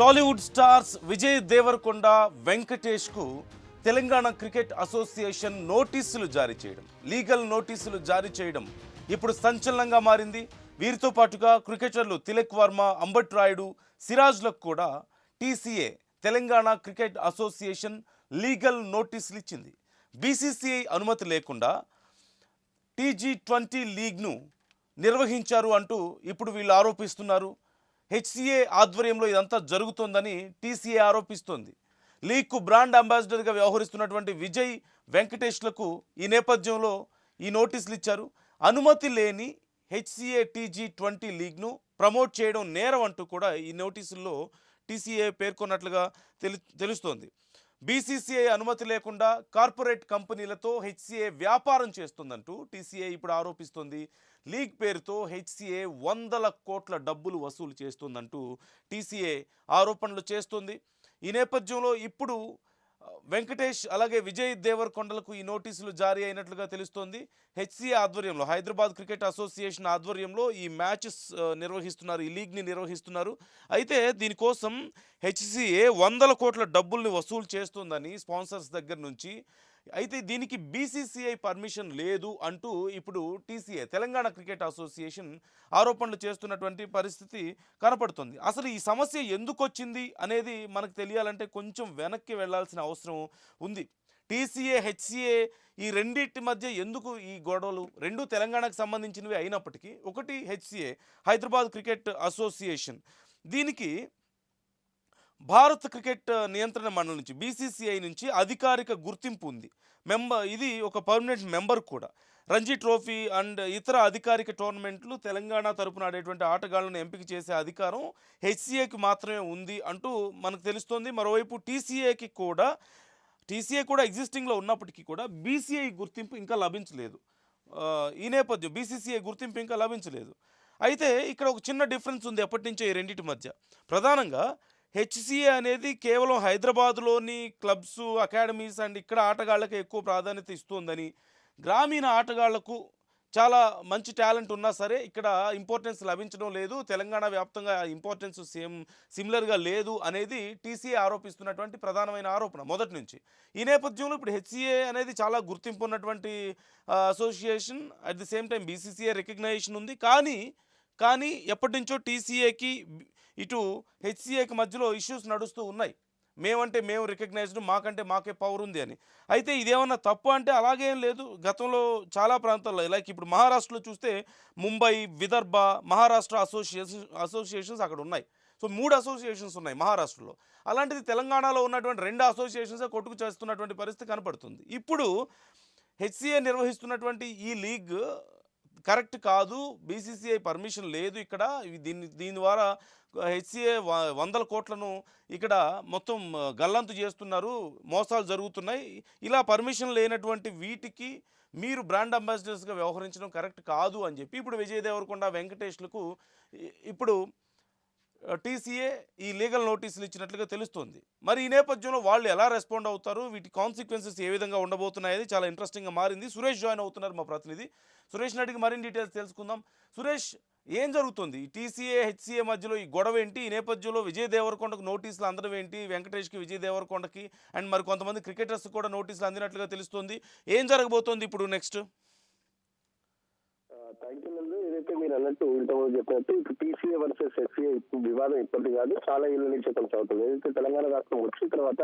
Tollywood stars Vijay Deverakonda వెంకటేష్కు Telangana cricket association నోటీసులు జారీ చేయడం, లీగల్ నోటీసులు జారీ చేయడం ఇప్పుడు సంచలనంగా మారింది. వీరితో పాటుగా క్రికెటర్లు తిలక్ వర్మ, అంబట్ రాయుడు, సిరాజ్లకు కూడా TCA Telangana cricket association legal నోటీసులు ఇచ్చింది. బీసీసీఐ అనుమతి లేకుండా టీ20 లీగ్ను నిర్వహించారు అంటూ ఇప్పుడు వీళ్ళు ఆరోపిస్తున్నారు. హెచ్సిఏ ఆధ్వర్యంలో ఇదంతా జరుగుతోందని టీసీఏ ఆరోపిస్తోంది. లీగ్కు బ్రాండ్ అంబాసిడర్గా వ్యవహరిస్తున్నటువంటి విజయ్ వెంకటేష్లకు ఈ నేపథ్యంలో ఈ నోటీసులు ఇచ్చారు. అనుమతి లేని హెచ్సిఏ టీ20 లీగ్ను ప్రమోట్ చేయడం నేరం అంటూ కూడా ఈ నోటీసుల్లో టీసీఏ పేర్కొన్నట్లుగా తెలుస్తోంది. బీసీసీఐ అనుమతి లేకుండా కార్పొరేట్ కంపెనీలతో హెచ్సిఏ వ్యాపారం చేస్తుందంటూ టీసీఏ ఇప్పుడు ఆరోపిస్తోంది. లీగ్ పేరుతో హెచ్సిఏ వందల కోట్ల డబ్బులు వసూలు చేస్తుందంటూ టీసీఏ ఆరోపణలు చేస్తుంది. ఈ నేపథ్యంలో ఇప్పుడు వెంకటేష్ అలాగే విజయ్ దేవరకొండలకు ఈ నోటీసులు జారీ అయినట్లుగా తెలుస్తోంది. హెచ్సిఏ ఆధ్వర్యంలో, హైదరాబాద్ క్రికెట్ అసోసియేషన్ ఆధ్వర్యంలో ఈ మ్యాచెస్ నిర్వహిస్తున్నారు, ఈ లీగ్ని నిర్వహిస్తున్నారు. అయితే దీనికోసం హెచ్సిఏ వందల కోట్ల డబ్బుల్ని వసూలు చేస్తుందని స్పాన్సర్స్ దగ్గర నుంచి. అయితే దీనికి బీసీసీఐ పర్మిషన్ లేదు అంటూ ఇప్పుడు టీసీఏ తెలంగాణ క్రికెట్ అసోసియేషన్ ఆరోపణలు చేస్తున్నటువంటి పరిస్థితి కనపడుతుంది. అసలు ఈ సమస్య ఎందుకు వచ్చింది అనేది మనకు తెలియాలంటే కొంచెం వెనక్కి వెళ్లాల్సిన అవసరం ఉంది. టీసీఏ, హెచ్సిఏ ఈ రెండింటి మధ్య ఎందుకు ఈ గొడవలు? రెండు తెలంగాణకు సంబంధించినవి అయినప్పటికీ, ఒకటి హెచ్సిఏ హైదరాబాద్ క్రికెట్ అసోసియేషన్, దీనికి భారత క్రికెట్ నియంత్రణ మండలి నుంచి, బీసీసీఐ నుంచి అధికారిక గుర్తింపు ఉంది. ఇది ఒక పర్మనెంట్ మెంబర్ కూడా. రంజీ ట్రోఫీ అండ్ ఇతర అధికారిక టోర్నమెంట్లు తెలంగాణ తరపున ఆడేటువంటి ఆటగాళ్లను ఎంపిక చేసే అధికారం హెచ్సిఏకి మాత్రమే ఉంది అంటూ మనకు తెలుస్తోంది. మరోవైపు టీసీఏ కూడా ఎగ్జిస్టింగ్లో ఉన్నప్పటికీ కూడా బీసీఐ గుర్తింపు ఇంకా లభించలేదు. ఈ నేపథ్యం బీసీసీఐ గుర్తింపు ఇంకా లభించలేదు. అయితే ఇక్కడ ఒక చిన్న డిఫరెన్స్ ఉంది ఎప్పటి నుంచో ఈ రెండింటి మధ్య. ప్రధానంగా హెచ్సిఏ అనేది కేవలం హైదరాబాద్లోని క్లబ్స్, అకాడమీస్ అండ్ ఇక్కడ ఆటగాళ్లకే ఎక్కువ ప్రాధాన్యత ఇస్తుందని, గ్రామీణ ఆటగాళ్లకు చాలా మంచి టాలెంట్ ఉన్నా సరే ఇక్కడ ఇంపార్టెన్స్ లభించడం లేదు, తెలంగాణ వ్యాప్తంగా ఇంపార్టెన్స్ సిమిలర్గా లేదు అనేది టీసీఏ ఆరోపిస్తున్నటువంటి ప్రధానమైన ఆరోపణ మొదటి నుంచి. ఈ నేపథ్యంలో ఇప్పుడు హెచ్సిఏ అనేది చాలా గుర్తింపు ఉన్నటువంటి association, at the same time BCCI recognition ఉంది. కానీ ఎప్పటి నుంచో టీసీఏకి ఇటు హెచ్సిఏకి మధ్యలో ఇష్యూస్ నడుస్తూ ఉన్నాయి. మేము రికగ్నైజ్డ్, మాకే పవర్ ఉంది అని. అయితే ఇదేమన్నా తప్పు అంటే అలాగేం లేదు. గతంలో చాలా ప్రాంతాల్లో, లైక్ ఇప్పుడు మహారాష్ట్రలో చూస్తే ముంబై, విదర్భ, మహారాష్ట్ర అసోసియేషన్స్ అక్కడ ఉన్నాయి. సో 3 అసోసియేషన్స్ ఉన్నాయి మహారాష్ట్రలో. అలాంటిది తెలంగాణలో ఉన్నటువంటి 2 అసోసియేషన్సే కొట్టుకు చేస్తున్నటువంటి పరిస్థితి కనపడుతుంది. ఇప్పుడు హెచ్సిఏ నిర్వహిస్తున్నటువంటి ఈ లీగ్ కరెక్ట్ కాదు, బీసీసీఐ పర్మిషన్ లేదు ఇక్కడ. దీని ద్వారా హెచ్సిఏ వందల కోట్లను ఇక్కడ మొత్తం గల్లంతు చేస్తున్నారు, మోసాలు జరుగుతున్నాయి. ఇలా పర్మిషన్ లేనటువంటి వీటికి మీరు బ్రాండ్ అంబాసిడర్స్గా వ్యవహరించడం కరెక్ట్ కాదు అని చెప్పి ఇప్పుడు విజయ్ దేవరకొండ, వెంకటేష్లకు ఇప్పుడు టీసీఏ ఈ లీగల్ నోటీసులు ఇచ్చినట్లుగా తెలుస్తోంది. మరి ఈ నేపథ్యంలో వాళ్ళు ఎలా రెస్పాండ్ అవుతారు, వీటి కాన్సిక్వెన్సెస్ ఏ విధంగా ఉండబోతున్నాయని చాలా ఇంట్రెస్టింగ్గా మారింది. సురేష్ జాయిన్ అవుతున్నారు, మా ప్రతినిధి. సురేష్ని అడిగి మరిన్ని డీటెయిల్స్ తెలుసుకుందాం. సురేష్, ఏం జరుగుతుంది టీసీఏ, హెచ్సిఏ మధ్యలో ఈ గొడవ ఏంటి? ఈ నేపథ్యంలో విజయ్ దేవరకొండకు నోటీసులు అందడం ఏంటి? వెంకటేష్కి, విజయ్ దేవరకొండకి అండ్ మరి కొంతమంది క్రికెటర్స్ కూడా నోటీసులు అందినట్లుగా తెలుస్తోంది. ఏం జరగబోతోంది ఇప్పుడు నెక్స్ట్? థ్యాంక్ యూ నందు. ఏదైతే మీరు అన్నట్టు ఇంతకుముందు చెప్పినట్టు ఇప్పుడు టీసీఏ వర్సెస్ హెచ్సిఏ వివాదం ఇప్పటిది కాదు, చాలా ఏళ్ళ నుంచి కొనసాగుతుంది. ఏదైతే తెలంగాణ రాష్ట్రం వచ్చిన తర్వాత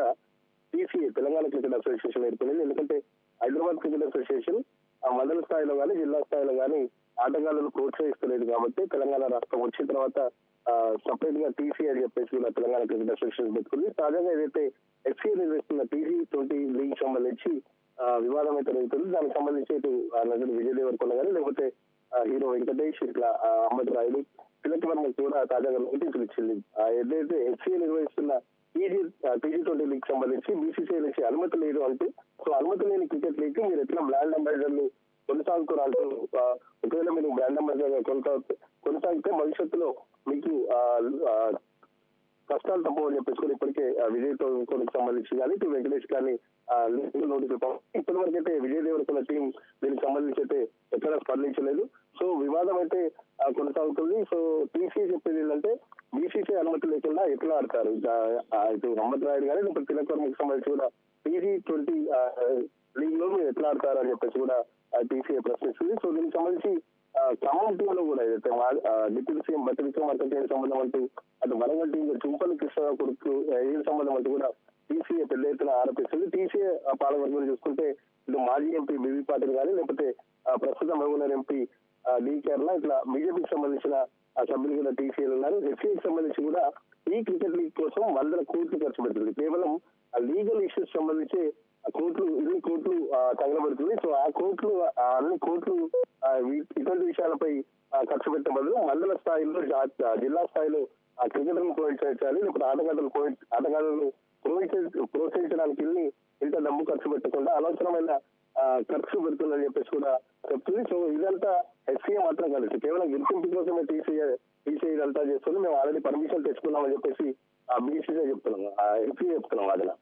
టీసీఏ తెలంగాణ క్రికెట్ అసోసియేషన్ ఏర్పడింది. ఎందుకంటే హైదరాబాద్ క్రికెట్ అసోసియేషన్ ఆ మండల స్థాయిలో కానీ జిల్లా స్థాయిలో కానీ ఆటగాళ్లను ప్రోత్సహిస్తలేదు కాబట్టి తెలంగాణ రాష్ట్రం వచ్చిన తర్వాత సపరేట్ గా టీసీఏ అని చెప్పేసి తెలంగాణ క్రికెట్ అసోసియేషన్ పెట్టుకుంది. తాజాగా ఏదైతే హెచ్సిఏ నిర్వహిస్తున్న టీ20 లీగ్ సంబంధించి వివాదం అయితే జరుగుతుంది. దానికి సంబంధించి ఇటు నటుడు విజయ్ దేవరకొండ కానీ, లేకపోతే హీరో వెంకటేష్, ఇట్లా అంబట్ రాయుడు, తిలక్ వర్మ కూడా తాజాగా నోటీసులు ఇచ్చింది. ఏదైతే హెచ్సిఏ నిర్వహిస్తున్న టీ20 లీగ్ సంబంధించి బీసీసీఐ నుంచి అనుమతి లేదు అంటూ, సో అనుమతి లేని క్రికెట్ లీగ్ మీరు ఎట్లా బ్రాండ్ అంబాసిడర్లు కొనసాగుతున్నారు అంటూ, ఒకవేళ మీరు బ్రాండ్ అంబాసిడర్ కొనసాగితే భవిష్యత్తులో మీకు కష్టాలు తప్పవని చెప్పేసి కూడా ఇప్పటికే విజయ్ దేవరకొండకు సంబంధించి కానీ ఇటు వెంకటేష్ కానీ లీగల్ నోటీసులు ఇప్పటి వరకు అయితే విజయ్ దేవరకొండ టీం దీనికి సంబంధించి అయితే ఎక్కడా స్పందించలేదు. సో వివాదం అయితే కొనసాగుతుంది. సో టీసీ చెప్పేది ఏంటంటే బీసీసీ అనుమతి లేకుండా ఎట్లా ఆడతారు ఇటు హమ్మద్ రాయుడు కానీ ఇప్పుడు తిలక్ వర్మకి సంబంధించి కూడా PG20 లీగ్ లో మీరు ఎట్లా ఆడతారు అని చెప్పేసి కూడా టీసీఏ ప్రశ్నిస్తుంది. సో దీనికి సంబంధించి ఖమ్మంలో కూడా ఏదైతే డిప్యూటీ సీఎం బట్టి విక్రమార్కకి సంబంధం అంటూ అటు వరంగల్ టీం చుంపల్లి కృష్ణరావు కొడుకు ఏం సంబంధం అంటూ కూడా టీసీఏ పెద్ద ఎత్తున ఆరోపిస్తుంది. టీసీఏ పాలవర్గం చూసుకుంటే ఇటు మాజీ ఎంపీ బివి పాటిల్ కానీ లేకపోతే ప్రస్తుత మహబూబ్నగర్ ఎంపీ డి కేరళ ఇట్లా బీజేపీకి సంబంధించిన సభ్యులు కూడా టీసీఏలు ఉన్నారు. హెచ్సీఏకి సంబంధించి కూడా ఈ క్రికెట్ లీగ్ కోసం 100 కోట్లు ఖర్చు పెడుతుంది. కేవలం లీగల్ ఇష్యూస్ సంబంధించి ఇన్ని కోట్లు తగలబడుతుంది. సో ఆ కోట్లు అన్ని కోట్లు ఇటువంటి విషయాలపై ఖర్చు పెట్టే బదులు మండల స్థాయిలో జిల్లా స్థాయిలో క్రికెటర్ను ప్రోత్సహించాలి, లేకపోతే ఆటగాళ్లను ప్రోత్సహించడానికి ఇంత డబ్బు ఖర్చు పెట్టకుండా అనవసరమైన ఖర్చు పెడుతుందని చెప్పేసి కూడా చెప్తుంది. సో ఇదంతా హెచ్సీఏ మాత్రం కలిసి కేవలం గుర్తింపు కోసమే టీసీఏ ఇదంతా చేస్తుంది. మేము ఆల్రెడీ పర్మిషన్ తెచ్చుకున్నామని చెప్పేసి బీసీసీ చెప్తున్నాం, హెచ్సీఏ చెప్తున్నాం వాడిన.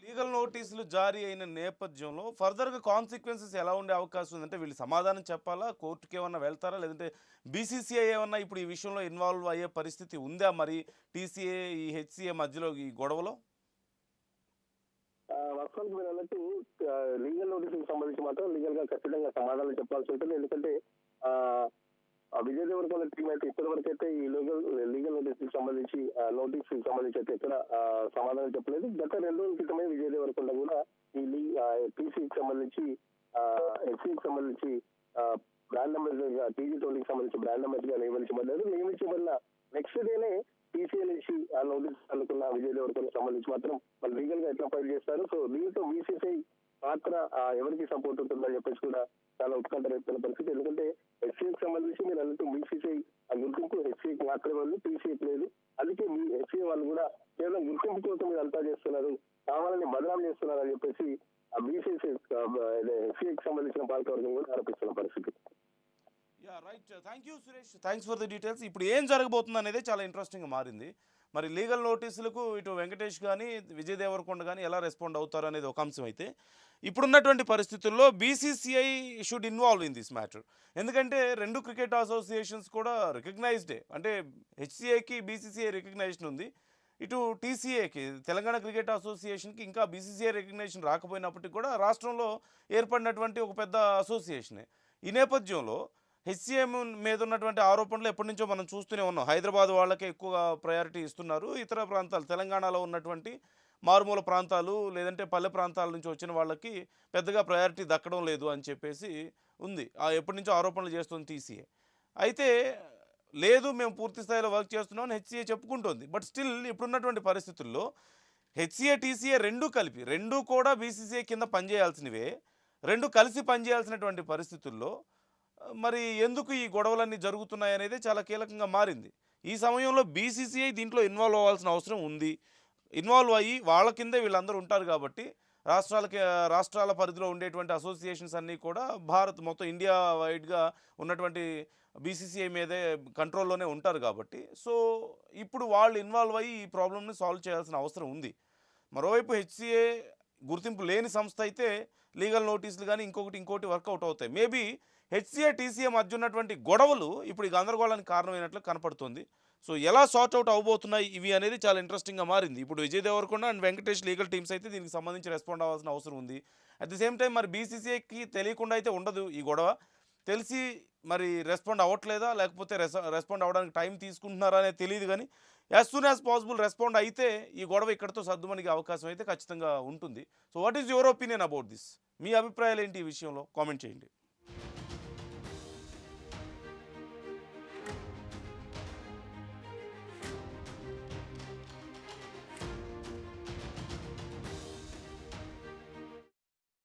లీగల్ నోటీసులు జారీ అయిన నేపథ్యంలో ఫర్దర్గా కాన్సిక్వెన్సెస్ ఎలా ఉండే అవకాశం ఉందంటే వీళ్ళు సమాధానం చెప్పాలా, కోర్టుకి ఏమన్నా వెళ్తారా, లేదంటే బీసీసీఐ ఏమన్నా ఇప్పుడు ఈ విషయంలో ఇన్వాల్వ్ అయ్యే పరిస్థితి ఉందా మరి టీసీఏ ఈ హెచ్సీఏ మధ్యలో ఈ గొడవలో? వాస్తవానికి మీరు అన్నట్టు లీగల్ నోటీసులకు సంబంధించి మాత్రం లీగల్ గా ఖచ్చితంగా సమాధానం చెప్పాల్సి ఉంటుంది. ఎందుకంటే విజయ్ దేవరకొండ టీం అయితే ఇప్పటి వరకు అయితే ఈ లీగల్ నోటీసులకు సంబంధించి అయితే ఎక్కడ సమాధానం చెప్పలేదు. గత 2 రోజుల క్రితమే విజయ్ దేవరకొండ కూడా ఈ టీసీకి సంబంధించి హెచ్సీకి సంబంధించి బ్రాండ్ అంబాసిడర్ గా TG20కి సంబంధించి బ్రాండ్ అంబాసిడర్ గా నియమించబడిన నెక్స్ట్ డేనే టీసీఏ నుంచి ఆ నోటీస్ అనుకున్న విజయ్ దేవరకొండ సంబంధించి మాత్రం వాళ్ళు లీగల్ గా ఎట్లా ఫైల్ చేస్తారు. సో దీంతో బీసీసీ పాత్ర ఎవరికి సపోర్ట్ ఉంటుందని చెప్పేసి కూడా చాలా ఉత్కంఠ రేపుతున్న పరిస్థితి. ఎందుకంటే హెచ్సీకి సంబంధించి మీరు అన్నట్టు బీసీసీ ఆ గుర్తింపు హెచ్సీకి మాత్రమే ఉంది, టీసీకి లేదు. అందుకే హెచ్సీ వాళ్ళు కూడా కేవలం గుర్తింపు కోసం మీరు అంతా చేస్తున్నారు, కావాలని బదనాలు చేస్తున్నారు అని చెప్పేసి ఆ బీసీసీ హెచ్సీకి సంబంధించిన పాలకవర్గం కూడా ఆరోపిస్తున్న పరిస్థితి. Right, thank you Suresh, thanks for the details. ఇప్పుడు ఏం జరగబోతుంది అనేది చాలా ఇంట్రెస్టింగ్గా మారింది. మరి లీగల్ నోటీసులకు ఇటు వెంకటేష్ కానీ విజయ్ దేవరకొండ కానీ ఎలా రెస్పాండ్ అవుతారు అనేది ఒక అంశం అయితే, ఇప్పుడున్నటువంటి పరిస్థితుల్లో BCCI should involve in this matter. ఎందుకంటే 2 క్రికెట్ అసోసియేషన్స్ కూడా రికగ్నైజ్డే, అంటే హెచ్సీఐకి బీసీసీఐ రికగ్నైజేషన్ ఉంది, ఇటు టీసీఏకి తెలంగాణ క్రికెట్ అసోసియేషన్కి ఇంకా బీసీసీఐ రికగ్నైజేషన్ రాకపోయినప్పటికీ కూడా రాష్ట్రంలో ఏర్పడినటువంటి ఒక పెద్ద అసోసియేషనే. ఈ నేపథ్యంలో హెచ్సీఏ మీద ఉన్నటువంటి ఆరోపణలు ఎప్పటి నుంచో మనం చూస్తూనే ఉన్నాం. హైదరాబాద్ వాళ్ళకే ఎక్కువ ప్రయారిటీ ఇస్తున్నారు, ఇతర ప్రాంతాలు తెలంగాణలో ఉన్నటువంటి మారుమూల ప్రాంతాలు లేదంటే పల్లె ప్రాంతాల నుంచి వచ్చిన వాళ్ళకి పెద్దగా ప్రయారిటీ దక్కడం లేదు అని చెప్పేసి ఉంది. ఎప్పటి నుంచో ఆరోపణలు చేస్తుంది టీసీఏ. అయితే లేదు మేము పూర్తి స్థాయిలో వర్క్ చేస్తున్నాం అని హెచ్సీఏ చెప్పుకుంటోంది. బట్ స్టిల్ ఇప్పుడున్నటువంటి పరిస్థితుల్లో హెచ్సీఏ టీసీఏ రెండు కూడా బీసీసీఐ కింద పనిచేయాల్సినవే, రెండు కలిసి పనిచేయాల్సినటువంటి పరిస్థితుల్లో మరి ఎందుకు ఈ గొడవలన్నీ జరుగుతున్నాయి అనేది చాలా కీలకంగా మారింది. ఈ సమయంలో బీసీసీఐ దీంట్లో ఇన్వాల్వ్ అవ్వాల్సిన అవసరం ఉంది. ఇన్వాల్వ్ అయ్యి వాళ్ళ కిందే వీళ్ళందరూ ఉంటారు కాబట్టి రాష్ట్రాల పరిధిలో ఉండేటువంటి అసోసియేషన్స్ అన్నీ కూడా భారత్ మొత్తం ఇండియా వైడ్గా ఉన్నటువంటి బీసీసీఐ మీదే కంట్రోల్లోనే ఉంటారు కాబట్టి సో ఇప్పుడు వాళ్ళు ఇన్వాల్వ్ అయ్యి ఈ ప్రాబ్లమ్ని సాల్వ్ చేయాల్సిన అవసరం ఉంది. మరోవైపు హెచ్సీఏ గుర్తింపు లేని సంస్థ అయితే లీగల్ నోటీసులు కానీ ఇంకోటి వర్కౌట్ అవుతాయి. మేబీ హెచ్సీఏ టీసీఏ మధ్య ఉన్నటువంటి గొడవలు ఇప్పుడు ఈ గందరగోళానికి కారణమైనట్లు కనపడుతుంది. సో ఎలా సార్ట్ అవుట్ అవబోతున్నాయి ఇవి అనేది చాలా ఇంట్రెస్టింగ్గా మారింది. ఇప్పుడు Vijay Deverakonda and Venkatesh legal teams అయితే దీనికి సంబంధించి రెస్పాండ్ అవ్వాల్సిన అవసరం ఉంది. అట్ ది సేమ్ టైం మరి బీసీసీఐకి తెలియకుండా అయితే ఉండదు ఈ గొడవ. తెలిసి మరి రెస్పాండ్ అవ్వట్లేదా లేకపోతే రెస్పాండ్ అవ్వడానికి టైం తీసుకుంటున్నారా అనేది తెలియదు, కానీ as soon as possible respond అయితే ఈ గొడవ ఇక్కడితో సర్దుమణిగే అవకాశం అయితే ఖచ్చితంగా ఉంటుంది. So what is your opinion about this? మీ అభిప్రాయాలు ఏంటి ఈ విషయంలో? కామెంట్ చేయండి.